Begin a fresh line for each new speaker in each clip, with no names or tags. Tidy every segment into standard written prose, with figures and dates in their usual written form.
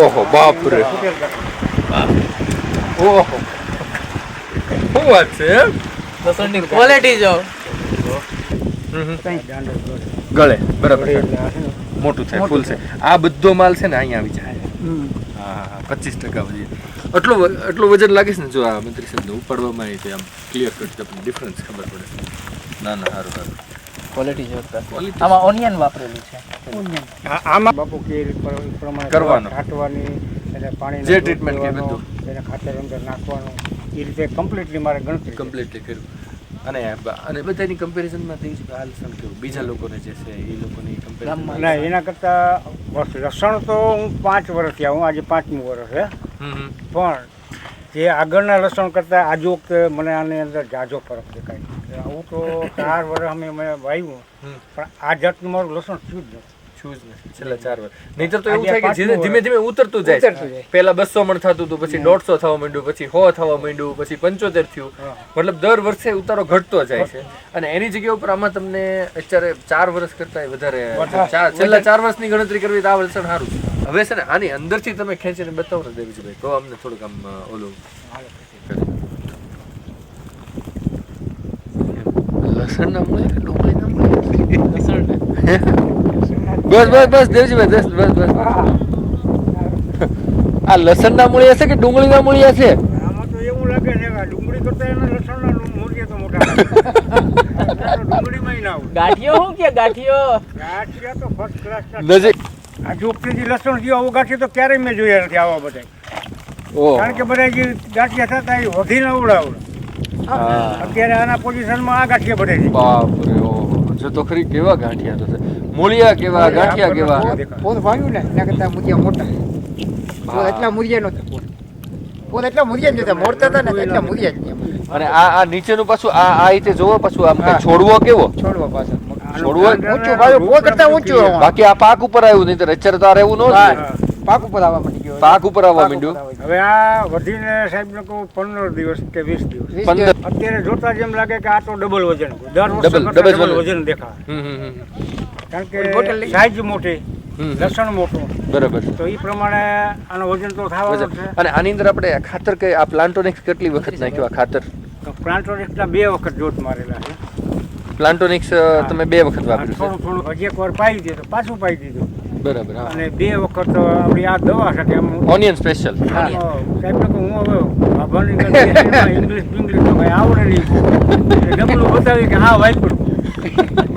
ઓહો બાપ રે ઓહો શું વાત છે
લસણની ક્વોલિટી જો
ગળે બરાબર મોટું થાય ફૂલ છે આ બધો માલ છે ને અહીંયા આવી જાય હા 25% વધી એટલું વજન લાગે છે ને જો આ મંત્રી સાહેબ ઉપાડવામાં આવી છે આમ ક્લિયર કટ તમને ડિફરન્સ ખબર પડે ના સારું
ક્વોલિટી જોરદાર આમાં ઓનિયન વાપરેલું છે
આમાં બાપુ કે પ્રમાણે
કરવાનું
કાટવાની અને પાણી
જે ટ્રીટમેન્ટ કે બધું
એને ખાતર અંદર નાખવાનું એ રીતે કમ્પ્લીટલી મારે ગણતરી
કમ્પ્લીટલી કર્યું અને બધાની કમ્પેરિઝનમાં થઈ છે આ લસણ કેવું બીજા લોકોને જે છે એ લોકોની કમ્પેરિઝન
ના એના કરતાં લસણ તો હું 5 વર્ષથી આવું આજે 5મું વર્ષ છે પણ જે આગળના લસણ કરતાં આજ વખતે મને આની અંદર જાજો ફરક દેખાય આવું તો 4 વર્ષ મેં વાવ્યું પણ આ જાતનું મારું લસણ થયું જ નથી
છેલ્લા 4 વર્ષ નહીતર તો એવું થાય કે ધીમે ધીમે ઉતરતું જાય પહેલા 200 મણ થતું હતું પછી 150 થવા માંડ્યું પછી 100 થવા માંડ્યું પછી 75 થયું મતલબ દર વર્ષે ઉતારો ઘટતો જાય છે અને એની જગ્યા ઉપર આમાં તમને અત્યારે 4 વર્ષ કરતા વધારે છેલ્લા 4 વર્ષની ગણતરી કરવી તો આ વલસણ સારું છે હવે છે ને આની અંદરથી તમે ખેંચીને બતાવો ને દેવીજીભાઈ તો અમને થોડુંક આમ ઓલું લસણ ના મળે કે ડુંગળી ના મળે લસણ બસ દેવજીભાઈ બસ આ લસણ ના મૂળિયા છે કે ડુંગળી ના મૂળિયા છે
આમાં તો એવું લાગે છે કે ડુંગળી કરતા એના લસણના મૂળિયા તો મોટા ડુંગળીમાં ના હોય
ગાંઠિયો શું કે ગાંઠિયો
તો ફર્સ્ટ ક્લાસ
નજીક
આ જોગતીજી લસણ જે આવું ગાંઠિયો તો ક્યારેય મેં જોયા નથી આવા બધા કારણ કે બધા જે ગાંઠિયા થતા એ વધીને આવડા અત્યારે આના પોઝિશનમાં આ ગાંઠિયા બધે છે
બાપ રે ઓહો જો તો ખરી કેવા ગાંઠિયા તો છે મૂળિયા કેવા ગાંઠિયા કેવા
પોત ભાંગ્યું ને એના કરતા મૂળિયા મોટા પોત એટલા મૂળિયા નહોતા પોત એટલા મૂળિયા જ નહોતા મોડતા હતા ને એટલા મૂળિયા જ નહીં
અને આ નીચેનું પાછું આ રીતે જોવો પાછું આમ છોડવો કેવો
છોડવા પાછળ
છોડવો
ઊંચું પાછું પોત કરતા ઊંચું
બાકી આ પાક ઉપર આવ્યું નહીં તો અત્યારે તો આ રહેવું ન
પાક ઉપર આવવા માંડી ગયો
પાક ઉપર આવવા માંડ્યું
હવે આ વધીને સાહેબ ને કહું 15 દિવસ કે 20 દિવસ
15
અત્યારે જોતા જેમ લાગે કે આ તો ડબલ વજન દર વર્ષે ડબલ વજન દેખાય કારણ કે સાઈઝ મોટી લસણ મોટું
બરાબર
તો એ પ્રમાણે આનો વજન તો થવાનું છે
અને આની અંદર આપણે ખાતર કે આ પ્લાન્ટોનિક્સ કેટલી વખત નાખ્યું આ ખાતર
પ્લાન્ટોનિક્સના 2 વખત જોત મારેલા છે
પ્લાન્ટોનિક્સ તમે 2 વખત વાપર્યું
થોડું હજી એક વાર પાઈ દીધું પાછું પાઈ દીધું
બરાબર
અને 2 વખત આપણી આ દવા સાથે
ઓનિયન સ્પેશિયલ
સાહેબ હું હવે ઇંગ્લિશ તો કઈ આવડે નહીં ડબલું બતાવી કે હા વાપરું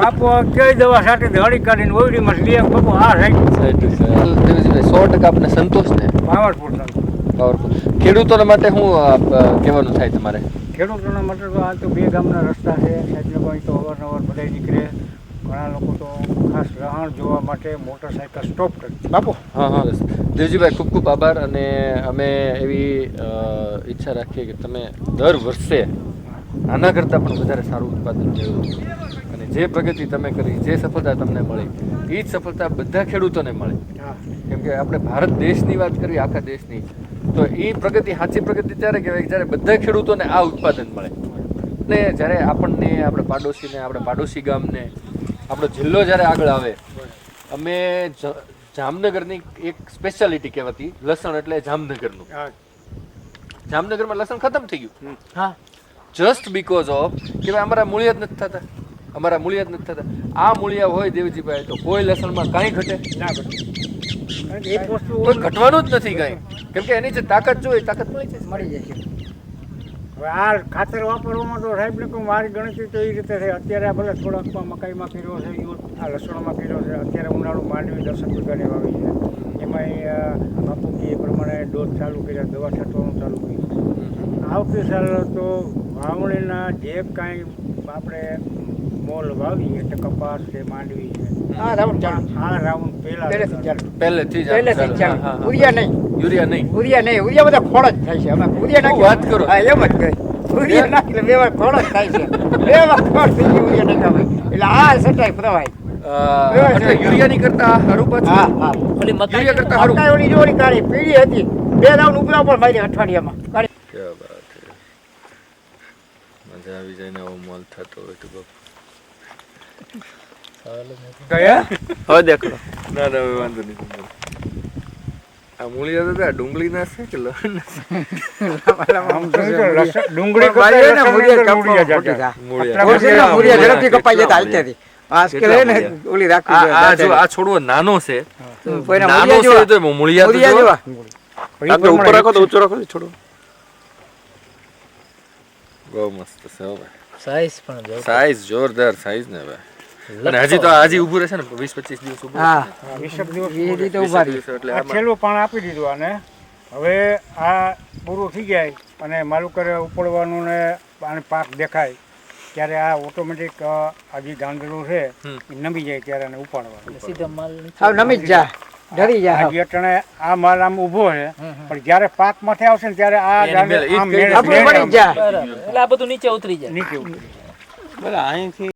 બાપુ કઈ દવા સાથે હળી કાઢીને ઓવડીમાં લે બાપુ આ સાઈડ
100% આપણે સંતોષ ને
પાવરફુલ
ખેડૂતોના માટે શું કહેવાનું થાય તમારે
ખેડૂતોના માટે તો આ તો 2 ગામના રસ્તા છે સાહેબ કોઈ તો અવારનવાર બધા નીકળે ઘણા લોકો તો ખાસ રહાણ જોવા માટે મોટરસાઇકલ સ્ટોપ કરે બાપુ
હા દેવજીભાઈ ખૂબ ખૂબ આભાર અને અમે એવી ઈચ્છા રાખીએ કે તમે દર વર્ષે આના કરતાં પણ વધારે સારું ઉત્પાદન લેવું અને જે પ્રગતિ તમે કરી જે સફળતા તમને મળી એ જ સફળતા બધા ખેડૂતોને મળે કેમ કે આપણે ભારત દેશની વાત કરીએ આખા દેશની તો એ પ્રગતિ સાચી પ્રગતિ ત્યારે કહેવાય જ્યારે બધા ખેડૂતોને આ ઉત્પાદન મળે ને જ્યારે આપણને આપણે પાડોશી ગામને આપણો જિલ્લો જ્યારે આગળ આવે અમે જામનગરની એક સ્પેશિયાલિટી કહેવાતી લસણ એટલે જામનગરનું જામનગરમાં લસણ ખતમ થઈ ગયું
હા
જસ્ટ બીકોઝ ઓફ કે ભાઈ અમારા મૂળિયા જ નથી થતા આ મૂળિયા હોય દેવજીભાઈ તો કોઈ લસણમાં કાંઈ ઘટે
ના ઘટે એક વસ્તુ
કોઈ ઘટવાનું જ નથી કાંઈ કેમ કે એની જે તાકાત જોઈએ તાકાત
મળી જશે
હવે આ ખાતર વાપરવામાં તો સાહેબ ને કહું મારી ગણતરી તો એ રીતે છે અત્યારે આ ભલે થોડાકમાં મકાઈમાં કર્યો છે આ લસણમાં કર્યો છે અત્યારે ઉનાળુ માંડવી 10 વીઘાની વાવી છે એમાંય બાપુજી એ પ્રમાણે ડોઝ ચાલુ કર્યા દવા છાંટવાનું ચાલુ કર્યું આવતી સાલ તો વાવણીના જે કાંઈ આપણે મોલ વાવીએ એટલે કપાસ છે માંડવી છે
આ રાઉન્ડ ચાલુ
આ રાઉન્ડ
પહેલેથી જ
ચાલુ યુરિયા નહીં યુરિયા બધા ખોળ જ થાય છે અમે યુરિયા નાખી
વાત કરો
હા એમ જ કહે યુરિયા નાખી એટલે 2 વાર ખોળ જ થાય છે 2 વાર ખોળ થઈ ગયું યુરિયા નાખ્યા ભાઈ એટલે આ સટાઈ પ્રવાય
યુરિયાની કરતા હારું પાછું
હા
ઓલી
યુરિયા કરતા હારું
મકાઈ જોડી કાઢી પીળી હતી 2 રાઉન્ડ ઉપરા પર મારી અઠવાડિયામાં કાઢી
ક્યાં વાત છે મજા આવી જાય ને આવો મોલ થતો હોય તો બાપ
ગયા
હવે દેખો
ના હવે વાંધો નહીં આ મૂળિયા તો ડુંગળીના છે કે લસણના
આમ તો ડુંગળી
ભાઈ
કરતા
ને
લસણની
મુરિયા
અંદર મૂળિયા
ખોટી
જતા.
થાય.
મૂળિયા
કોશિશમાં મુરિયા ઝડપથી કપાઈ જતા હાલતેથી. આ સ્કેલ હે ને ઓલી રાખવી જોઈએ
આ જો
જાતે.
આ છોડવો નાનો છે
કોઈના
નાનો
મુરિયા
છે
જેવા.
તો મૂળિયા તો
મુરિયા
જો.
જેવા.
આપણે ઉપર રાખો તો
બહુ મસ્ત છે હો ભાઈ.
સાઈઝ પણ જો
સાઈઝ જોરદાર સાઈઝ ને ભાઈ. અને હજી તો હજી ઊભું રહેશે ને 20-25 દિવસ ઊભું
હા
20 દિવસ
એ રીતે
20
ઉભા રહી.
દિવસ એટલે
આ
આમાં
છેલ્લું પાણ આપી દીધું આને હવે આ પૂરું થઈ જાય અને માલુકરે ઉપડવાનું ને આને પાક દેખાય ત્યારે આ ઓટોમેટિક આ જે ગાંદડું છે એ નમી જાય ત્યારે આને ઉપાડવાનું
સીધો માલ
હાવ નમી જ જા ડરી જા
આ
હાવ.
જે અટાણે આ માલ આમ ઊભો છે પણ જ્યારે પાક માથે આવશે ને ત્યારે આ
એની મેલે ઈ જ
આમ
કહી દે.
મેળે
આપણું પડી જ જા
બરાબર એટલે આ બધું નીચે ઉતરી જાય
નીચે ઉતરી જાય.
બરાબર અહીંથી